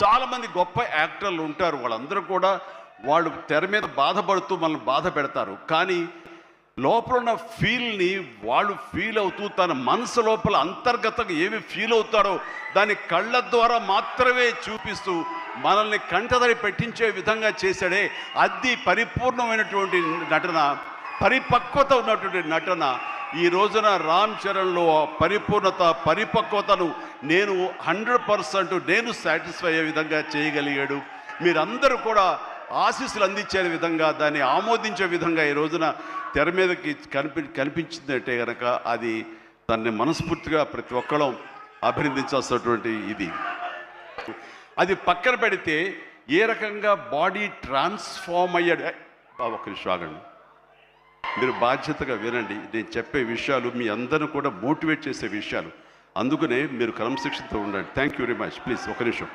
చాలామంది గొప్ప యాక్టర్లు ఉంటారు, వాళ్ళందరూ కూడా వాళ్ళు తెర మీద బాధపడుతూ మనల్ని బాధ పెడతారు. కానీ లోపల ఉన్న ఫీల్ని వాళ్ళు ఫీల్ అవుతూ తన మనసు లోపల అంతర్గతంగా ఏమి ఫీల్ అవుతారో దాన్ని కళ్ళ ద్వారా మాత్రమే చూపిస్తూ మనల్ని కంటదరి పెట్టించే విధంగా చేశాడే, అది పరిపూర్ణమైనటువంటి నటన, పరిపక్వత ఉన్నటువంటి నటన. ఈ రోజున రామ్ చరణ్లో పరిపూర్ణత, పరిపక్వతను నేను 100% నేను సాటిస్ఫై అయ్యే విధంగా చేయగలిగాడు. మీరందరూ కూడా ఆశీస్సులు అందించే విధంగా, దాన్ని ఆమోదించే విధంగా ఈ రోజున తెర మీదకి కనిపించిందంటే కనుక అది దాన్ని మనస్ఫూర్తిగా ప్రతి ఒక్కళ్ళం అభినందించాల్సినటువంటి ఇది. అది పక్కన పెడితే ఏ రకంగా బాడీ ట్రాన్స్ఫార్మ్ అయ్యాడు. ఒక్క నిమిషం ఆగండి, మీరు బాధ్యతగా వినండి. నేను చెప్పే విషయాలు మీ అందరిని కూడా మోటివేట్ చేసే విషయాలు, అందుకనే మీరు క్రమశిక్షణతో ఉండండి. Thank you very much. Please ఒక నిమిషం.